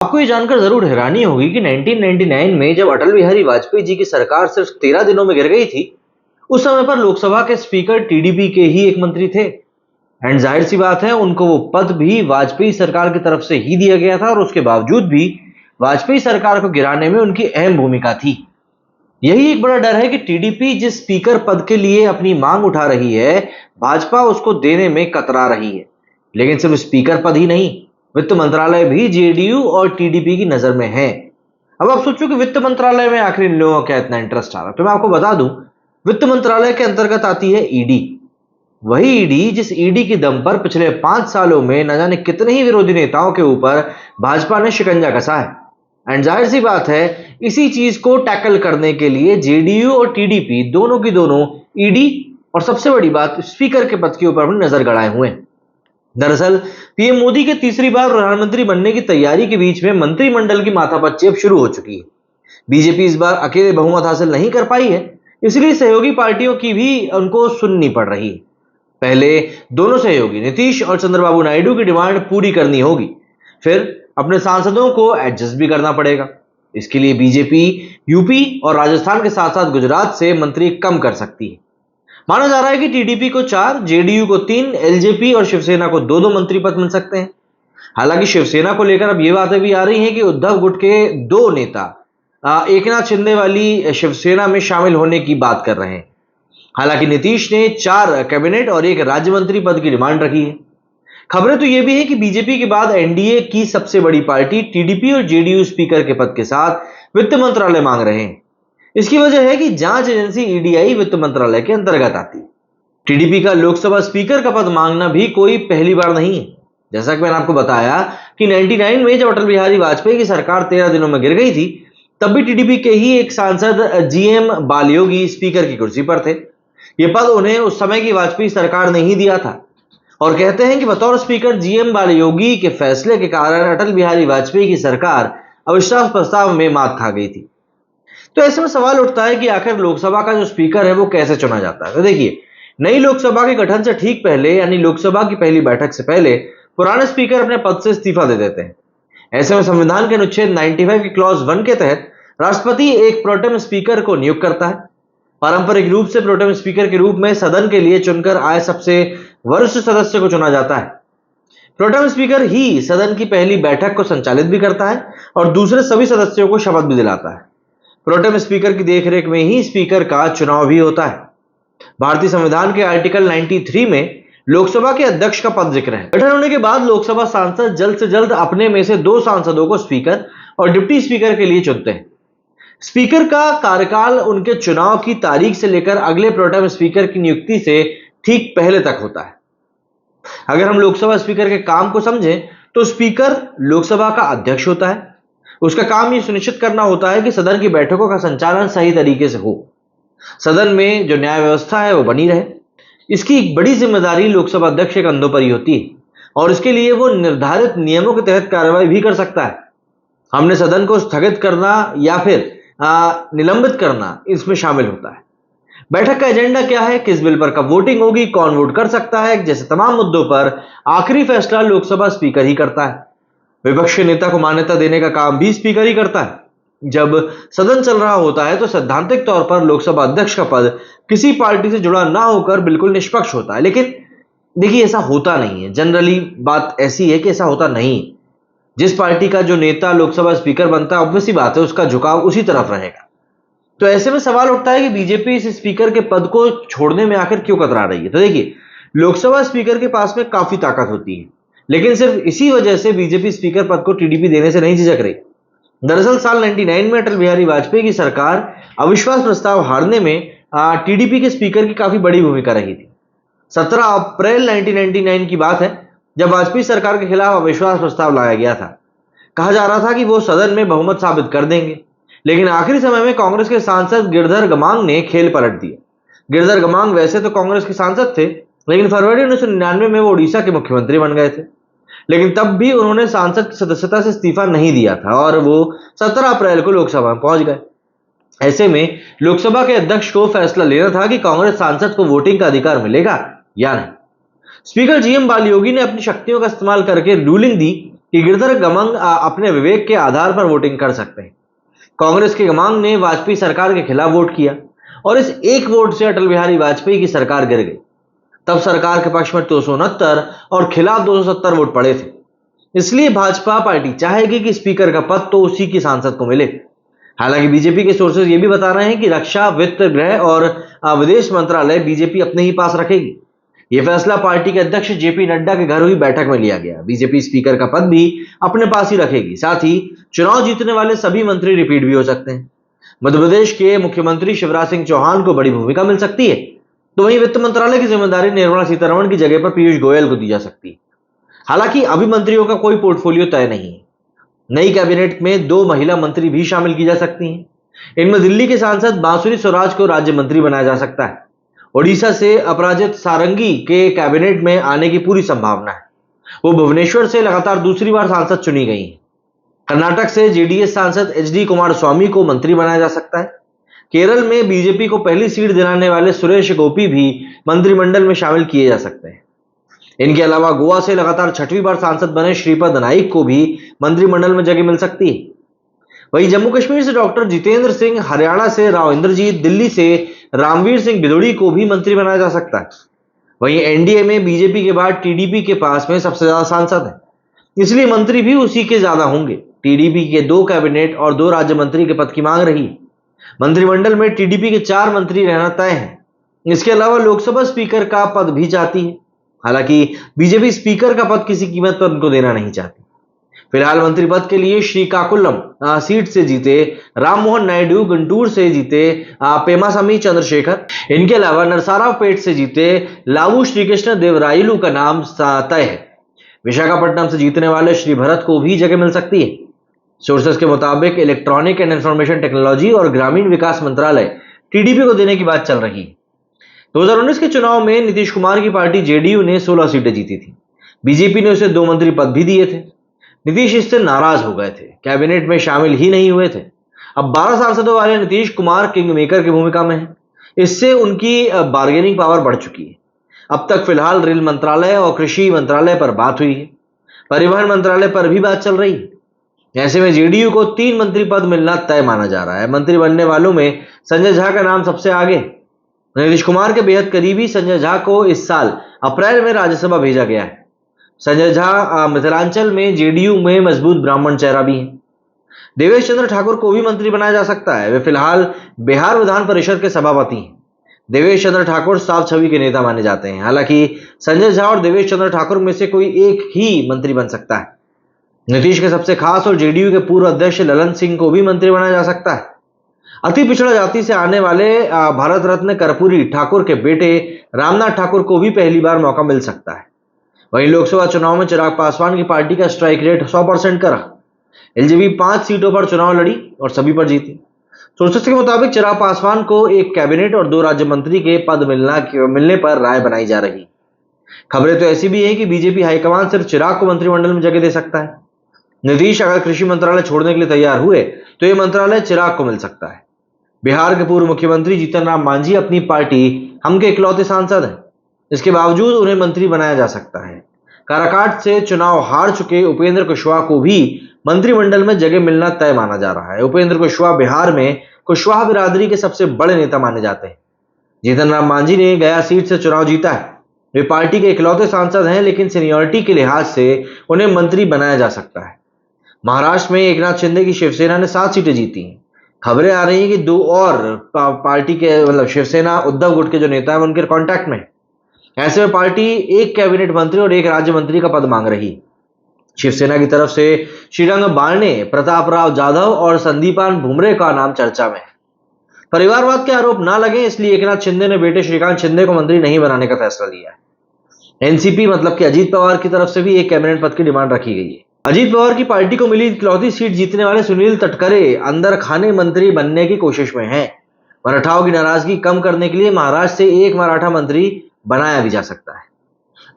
आपको ये जानकर जरूर हैरानी होगी कि 1999 में जब अटल बिहारी वाजपेयी जी की सरकार सिर्फ 13 दिनों में गिर गई थी, उस समय पर लोकसभा के स्पीकर टीडीपी के ही एक मंत्री थे। एंड जाहिर सी बात है, उनको वो पद भी वाजपेयी सरकार की तरफ से ही दिया गया था और उसके बावजूद भी वाजपेयी सरकार को गिराने में उनकी अहम भूमिका थी। यही एक बड़ा डर है कि टीडीपी जिस स्पीकर पद के लिए अपनी मांग उठा रही है, भाजपा उसको देने में कतरा रही है। लेकिन सिर्फ स्पीकर पद ही नहीं, वित्त मंत्रालय भी जेडीयू और टीडीपी की नजर में है। अब आप सोचो कि वित्त मंत्रालय में आखिर इन लोगों का इतना इंटरेस्ट आ रहा है, तो मैं आपको बता दूं, वित्त मंत्रालय के अंतर्गत आती है ईडी। वही ईडी जिस ईडी के दम पर पिछले 5 सालों में न जाने कितने ही विरोधी नेताओं के ऊपर भाजपा ने शिकंजा कसा है। एंड जाहिर सी बात है, इसी चीज को टैकल करने के लिए जेडीयू और टीडीपी दोनों की दोनों ईडी और सबसे बड़ी बात स्पीकर के पद के ऊपर अपनी नजर गड़ाए हुए हैं। दरअसल पीएम मोदी के तीसरी बार प्रधानमंत्री बनने की तैयारी के बीच में मंत्रिमंडल की माथापच्ची अब शुरू हो चुकी है। बीजेपी इस बार अकेले बहुमत हासिल नहीं कर पाई है, इसलिए सहयोगी पार्टियों की भी उनको सुननी पड़ रही है। पहले दोनों सहयोगी नीतीश और चंद्रबाबू नायडू की डिमांड पूरी करनी होगी, फिर अपने सांसदों को एडजस्ट भी करना पड़ेगा। इसके लिए बीजेपी यूपी और राजस्थान के साथ साथ गुजरात से मंत्री कम कर सकती है। माना जा रहा है कि टीडीपी को 4, जेडीयू को 3, एलजेपी और शिवसेना को 2-2 मंत्री पद मिल सकते हैं। हालांकि शिवसेना को लेकर अब ये बातें भी आ रही हैं कि उद्धव गुट के 2 नेता एकनाथ शिंदे वाली शिवसेना में शामिल होने की बात कर रहे हैं। हालांकि नीतीश ने 4 कैबिनेट और 1 राज्य मंत्री पद की डिमांड रखी है। खबरें तो यह भी है कि बीजेपी के बाद एनडीए की सबसे बड़ी पार्टी टीडीपी और जेडीयू स्पीकर के पद के साथ वित्त मंत्रालय मांग रहे हैं। इसकी वजह है कि जांच एजेंसी ईडीआई वित्त मंत्रालय के अंतर्गत आती है। टीडीपी का लोकसभा स्पीकर का पद मांगना भी कोई पहली बार नहीं है। जैसा कि मैंने आपको बताया कि 99 में जब अटल बिहारी वाजपेयी की सरकार 13 दिनों में गिर गई थी, तब भी टीडीपी के ही एक सांसद जीएम बालयोगी स्पीकर की कुर्सी पर थे। यह पद उन्हें उस समय की वाजपेयी सरकार ने ही दिया था और कहते हैं कि बतौर स्पीकर जीएम बालयोगी के फैसले के कारण अटल बिहारी वाजपेयी की सरकार अविश्वास प्रस्ताव में मात खा गई थी। तो ऐसे में सवाल उठता है कि आखिर लोकसभा का जो स्पीकर है वो कैसे चुना जाता है। तो देखिए, नई लोकसभा के गठन से ठीक पहले यानी लोकसभा की पहली बैठक से पहले पुराने स्पीकर अपने पद से इस्तीफा दे देते हैं। ऐसे में संविधान के अनुच्छेद 95 की क्लॉज 1 के तहत राष्ट्रपति एक प्रोटेम स्पीकर को नियुक्त करता है। पारंपरिक रूप से प्रोटेम स्पीकर के रूप में सदन के लिए चुनकर आए सबसे वरिष्ठ सदस्य को चुना जाता है। प्रोटेम स्पीकर ही सदन की पहली बैठक को संचालित भी करता है और दूसरे सभी सदस्यों को शपथ भी दिलाता है। प्रोटेम स्पीकर की देखरेख में ही स्पीकर का चुनाव भी होता है। भारतीय संविधान के आर्टिकल 93 में लोकसभा के अध्यक्ष का पद जिक्र है। गठन होने के बाद लोकसभा सांसद जल्द से जल्द अपने में से 2 सांसदों को स्पीकर और डिप्टी स्पीकर के लिए चुनते हैं। स्पीकर का कार्यकाल उनके चुनाव की तारीख से लेकर अगले प्रोटेम स्पीकर की नियुक्ति से ठीक पहले तक होता है। अगर हम लोकसभा स्पीकर के काम को समझें तो स्पीकर लोकसभा का अध्यक्ष होता है। उसका काम यह सुनिश्चित करना होता है कि सदन की बैठकों का संचालन सही तरीके से हो, सदन में जो न्याय व्यवस्था है वो बनी रहे। इसकी एक बड़ी जिम्मेदारी लोकसभा अध्यक्ष के कंधों पर ही होती है और इसके लिए वो निर्धारित नियमों के तहत कार्रवाई भी कर सकता है। हमने सदन को स्थगित करना या फिर निलंबित करना इसमें शामिल होता है। बैठक का एजेंडा क्या है, किस बिल पर कब वोटिंग होगी, कौन वोट कर सकता है, जैसे तमाम मुद्दों पर आखिरी फैसला लोकसभा स्पीकर ही करता है। विपक्ष के नेता को मान्यता देने का काम भी स्पीकर ही करता है। जब सदन चल रहा होता है तो सैद्धांतिक तौर पर लोकसभा अध्यक्ष का पद किसी पार्टी से जुड़ा ना होकर बिल्कुल निष्पक्ष होता है। लेकिन देखिए, ऐसा होता नहीं है। जनरली बात ऐसी है कि ऐसा होता नहीं। जिस पार्टी का जो नेता लोकसभा स्पीकर बनता है, ऑब्वियसली बात है उसका झुकाव उसी तरफ रहेगा। तो ऐसे में सवाल उठता है कि बीजेपी इस स्पीकर के पद को छोड़ने में आखिर क्यों कतरा रही है। तो देखिए, लोकसभा स्पीकर के पास में काफी ताकत होती है, लेकिन सिर्फ इसी वजह से बीजेपी स्पीकर पद को टीडीपी देने से नहीं झिझक रही। दरअसल साल 99 में अटल बिहारी वाजपेयी की सरकार अविश्वास प्रस्ताव हारने में टीडीपी के स्पीकर की काफी बड़ी भूमिका रही थी। 17 अप्रैल 1999 की बात है, जब वाजपेयी सरकार के खिलाफ अविश्वास प्रस्ताव लाया गया था। कहा जा रहा था कि वो सदन में बहुमत साबित कर देंगे, लेकिन आखिरी समय में कांग्रेस के सांसद गिरधर गमांग ने खेल पलट दिया। गिरधर गमांग वैसे तो कांग्रेस के सांसद थे, लेकिन फरवरी 1999 में वो उड़ीसा के मुख्यमंत्री बन गए थे। लेकिन तब भी उन्होंने सांसद की सदस्यता से इस्तीफा नहीं दिया था और वो 17 अप्रैल को लोकसभा में पहुंच गए। ऐसे में लोकसभा के अध्यक्ष को फैसला लेना था कि कांग्रेस सांसद को वोटिंग का अधिकार मिलेगा या नहीं। स्पीकर जीएम बालयोगी ने अपनी शक्तियों का इस्तेमाल करके रूलिंग दी कि गिरधर गमांग अपने विवेक के आधार पर वोटिंग कर सकते हैं। कांग्रेस के गमांग ने वाजपेयी सरकार के खिलाफ वोट किया और इस एक वोट से अटल बिहारी वाजपेयी की सरकार गिर गई। तब सरकार के पक्ष में 269 और खिलाफ 270 वोट पड़े थे। इसलिए भाजपा पार्टी चाहेगी कि स्पीकर का पद तो उसी की सांसद को मिले। हालांकि बीजेपी के सोर्सेज ये भी बता रहे हैं कि रक्षा, वित्त, गृह और विदेश मंत्रालय बीजेपी अपने ही पास रखेगी। यह फैसला पार्टी के अध्यक्ष जेपी नड्डा के घर हुई बैठक में लिया गया। बीजेपी स्पीकर का पद भी अपने पास ही रखेगी। साथ ही चुनाव जीतने वाले सभी मंत्री रिपीट भी हो सकते हैं। मध्य प्रदेश के मुख्यमंत्री शिवराज सिंह चौहान को बड़ी भूमिका मिल सकती है, तो वहीं वित्त मंत्रालय की जिम्मेदारी निर्मला सीतारमण की जगह पर पीयूष गोयल को दी जा सकती है। हालांकि अभी मंत्रियों का कोई पोर्टफोलियो तय नहीं है। नई कैबिनेट में 2 महिला मंत्री भी शामिल की जा सकती हैं। इनमें दिल्ली के सांसद बांसुरी स्वराज को राज्य मंत्री बनाया जा सकता है। ओडिशा से अपराजित सारंगी के कैबिनेट में आने की पूरी संभावना है। वो भुवनेश्वर से लगातार दूसरी बार सांसद चुनी गई हैं। कर्नाटक से जेडीएस सांसद एचडी कुमारस्वामी को मंत्री बनाया जा सकता है। केरल में बीजेपी को पहली सीट दिलाने वाले सुरेश गोपी भी मंत्रिमंडल में शामिल किए जा सकते हैं। इनके अलावा गोवा से लगातार 6वीं बार सांसद बने श्रीपद नाइक को भी मंत्रिमंडल में जगह मिल सकती है। वहीं जम्मू कश्मीर से डॉक्टर जितेंद्र सिंह, हरियाणा से राव इंद्रजीत, दिल्ली से रामवीर सिंह बिदुड़ी को भी मंत्री बनाया जा सकता है। वहीं एनडीए में बीजेपी के बाद टीडीपी के पास में सबसे ज्यादा सांसद हैं, इसलिए मंत्री भी उसी के ज्यादा होंगे। टीडीपी के 2 कैबिनेट और 2 राज्य मंत्री के पद की मांग रही है। मंत्रिमंडल में टीडीपी के 4 मंत्री रहना तय है। इसके अलावा लोकसभा स्पीकर का पद भी चाहती है। हालांकि बीजेपी स्पीकर का पद किसी कीमत पर उनको देना नहीं चाहती। फिलहाल मंत्री पद के लिए श्रीकाकुलम सीट से जीते राममोहन नायडू, गुंटूर से जीते पेमासामी चंद्रशेखर, इनके अलावा नरसारावपेट से जीते लावू श्रीकृष्ण देवरायलू का नाम तय है। विशाखापट्टनम से जीतने वाले श्री भरत को भी जगह मिल सकती है। सोर्सेस के मुताबिक इलेक्ट्रॉनिक एंड इंफॉर्मेशन टेक्नोलॉजी और ग्रामीण विकास मंत्रालय टीडीपी को देने की बात चल रही है। 2019 के चुनाव में नीतीश कुमार की पार्टी जेडीयू ने 16 सीटें जीती थी। बीजेपी ने उसे 2 मंत्री पद भी दिए थे। नीतीश इससे नाराज हो गए थे, कैबिनेट में शामिल ही नहीं हुए थे। अब 12 सांसदों वाले नीतीश कुमार किंग मेकर की भूमिका में हैं। इससे उनकी बार्गेनिंग पावर बढ़ चुकी है। अब तक फिलहाल रेल मंत्रालय और कृषि मंत्रालय पर बात हुई है। परिवहन मंत्रालय पर भी बात चल रही है। ऐसे में जेडीयू को 3 मंत्री पद मिलना तय माना जा रहा है। मंत्री बनने वालों में संजय झा का नाम सबसे आगे। नीतीश कुमार के बेहद करीबी संजय झा को इस साल अप्रैल में राज्यसभा भेजा गया है। संजय झा मिथिलांचल में जेडीयू में मजबूत ब्राह्मण चेहरा भी है। देवेश चंद्र ठाकुर को भी मंत्री बनाया जा सकता है। वे फिलहाल बिहार विधान परिषद के सभापति हैं। देवेश चंद्र ठाकुर साफ छवि के नेता माने जाते हैं। हालांकि संजय झा और देवेश चंद्र ठाकुर में से कोई एक ही मंत्री बन सकता है। नीतीश के सबसे खास और जेडीयू के पूर्व अध्यक्ष ललन सिंह को भी मंत्री बनाया जा सकता है। अति पिछड़ा जाति से आने वाले भारत रत्न कर्पूरी ठाकुर के बेटे रामनाथ ठाकुर को भी पहली बार मौका मिल सकता है। वहीं लोकसभा चुनाव में चिराग पासवान की पार्टी का स्ट्राइक रेट 100% का रहा। एलजेपी 5 सीटों पर चुनाव लड़ी और सभी पर जीती। सोर्सेस के मुताबिक चिराग पासवान को एक कैबिनेट और 2 राज्य मंत्री के पद मिलने पर राय बनाई जा रही। खबरें तो ऐसी भी है कि बीजेपी हाईकमान सिर्फ चिराग को मंत्रिमंडल में जगह दे सकता है। नीतीश अगर कृषि मंत्रालय छोड़ने के लिए तैयार हुए तो यह मंत्रालय चिराग को मिल सकता है। बिहार के पूर्व मुख्यमंत्री जीतन राम मांझी अपनी पार्टी हम के इकलौते सांसद हैं। इसके बावजूद उन्हें मंत्री बनाया जा सकता है। काराकाट से चुनाव हार चुके उपेंद्र कुशवाहा को भी मंत्रिमंडल में जगह मिलना तय माना जा रहा है। उपेंद्र कुशवाहा बिहार में कुशवाहा बिरादरी के सबसे बड़े नेता माने जाते हैं। जीतन राम मांझी ने गया सीट से चुनाव जीता है। वे पार्टी के इकलौते सांसद हैं, लेकिन सीनियरिटी के लिहाज से उन्हें मंत्री बनाया जा सकता है। महाराष्ट्र में एकनाथ शिंदे की शिवसेना ने 7 सीटें जीती हैं। खबरें आ रही हैं कि 2 और पार्टी के शिवसेना उद्धव गुट के जो नेता है उनके कांटेक्ट में। ऐसे में पार्टी एक कैबिनेट मंत्री और एक राज्य मंत्री का पद मांग रही। शिवसेना की तरफ से श्रीरंग बारने, प्रताप राव जाधव और संदीपान भुमरे का नाम चर्चा में है। परिवारवाद के आरोप ना लगे इसलिए एकनाथ शिंदे ने बेटे श्रीकांत शिंदे को मंत्री नहीं बनाने का फैसला लिया है। एनसीपी मतलब कि अजीत पवार की तरफ से भी एक कैबिनेट पद की डिमांड रखी गई है। अजीत पवार की पार्टी को मिली इकलौती सीट जीतने वाले सुनील तटकरे अंदर खाने मंत्री बनने की कोशिश में हैं। मराठाओं की नाराजगी कम करने के लिए महाराष्ट्र से एक मराठा मंत्री बनाया भी जा सकता है।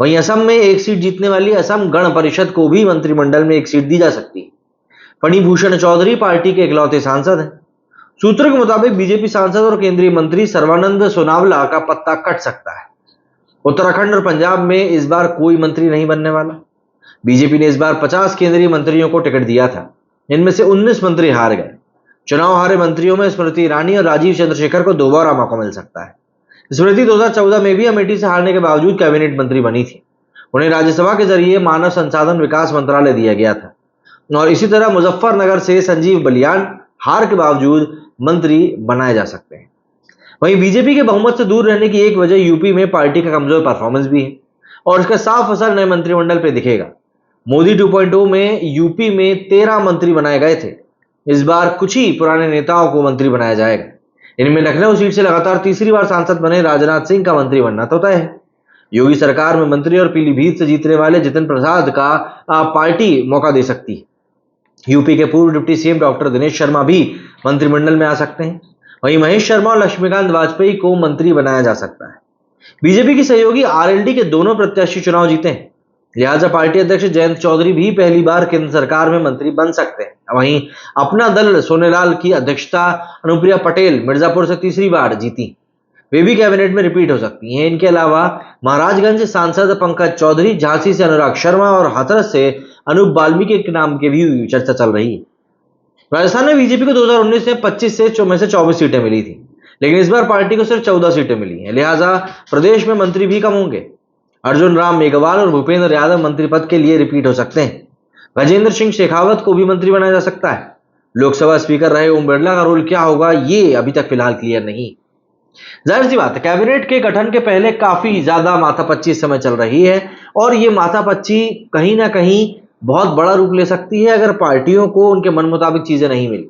वहीं असम में एक सीट जीतने वाली असम गण परिषद को भी मंत्रिमंडल में एक सीट दी जा सकती है। फणिभूषण चौधरी पार्टी के इकलौते सांसद हैं। सूत्रों के मुताबिक बीजेपी सांसद और केंद्रीय मंत्री सर्बानंद सोनावला का पत्ता कट सकता है। उत्तराखंड और पंजाब में इस बार कोई मंत्री नहीं बनने वाला। बीजेपी ने इस बार 50 केंद्रीय मंत्रियों को टिकट दिया था। इनमें से 19 मंत्री हार गए। चुनाव हारे मंत्रियों में स्मृति ईरानी और राजीव चंद्रशेखर को दोबारा मौका मिल सकता है। स्मृति 2014 में भी अमेठी से हारने के बावजूद कैबिनेट मंत्री बनी थी। उन्हें राज्यसभा के जरिए मानव संसाधन विकास मंत्रालय दिया गया था। और इसी तरह मुजफ्फरनगर से संजीव बलियान हार के बावजूद मंत्री बनाए जा सकते हैं। वहीं बीजेपी के बहुमत से दूर रहने की एक वजह यूपी में पार्टी का कमजोर परफॉर्मेंस भी है और इसका साफ असर नए मंत्रिमंडल पे दिखेगा। मोदी 2.0 में यूपी में 13 मंत्री बनाए गए थे। इस बार कुछ ही पुराने नेताओं को मंत्री बनाया जाएगा। इनमें लखनऊ सीट से लगातार तीसरी बार सांसद बने राजनाथ सिंह का मंत्री बनना तो तय है। योगी सरकार में मंत्री और पीलीभीत से जीतने वाले जितिन प्रसाद का पार्टी मौका दे सकती है। यूपी के पूर्व deputy CM doctor Dinesh Sharma भी मंत्रिमंडल में आ सकते हैं। वहीं महेश शर्मा और लक्ष्मीकांत वाजपेयी को मंत्री बनाया जा सकता है। बीजेपी की सहयोगी आरएलडी के दोनों प्रत्याशी चुनाव जीते हैं, लिहाजा पार्टी अध्यक्ष जयंत चौधरी भी पहली बार केंद्र सरकार में मंत्री बन सकते हैं। वहीं अपना दल सोनेलाल की अध्यक्षता अनुप्रिया पटेल मिर्जापुर से तीसरी बार जीती, वे भी कैबिनेट में रिपीट हो सकती हैं। इनके अलावा महाराजगंज सांसद पंकज चौधरी, झांसी से अनुराग शर्मा और हाथरस से अनूप वाल्मीकि के नाम की भी चर्चा चल रही है। राजस्थान में बीजेपी को 2019 में 25 से 24 सीटें मिली थी, लेकिन इस बार पार्टी को सिर्फ 14 सीटें मिली हैं, लिहाजा प्रदेश में मंत्री भी कम होंगे। अर्जुन राम मेघवाल और भूपेंद्र यादव मंत्री पद के लिए रिपीट हो सकते हैं। गजेंद्र सिंह शेखावत को भी मंत्री बनाया जा सकता है। लोकसभा स्पीकर रहे ओम बिरला का रोल क्या होगा, ये अभी तक फिलहाल क्लियर नहीं। जाहिर सी बात है, कैबिनेट के गठन के पहले काफी ज्यादा माथापच्ची इस समय चल रही है और ये माथापच्ची कहीं ना कहीं बहुत बड़ा रूप ले सकती है अगर पार्टियों को उनके मन मुताबिक चीजें नहीं मिली।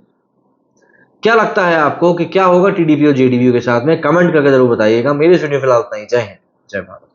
क्या लगता है आपको कि क्या होगा टीडीपी और जेडीयू के साथ में? कमेंट करके जरूर बताइएगा। मेरे वीडियो फिलहाल उतना ही। जय हिंद, जय भारत।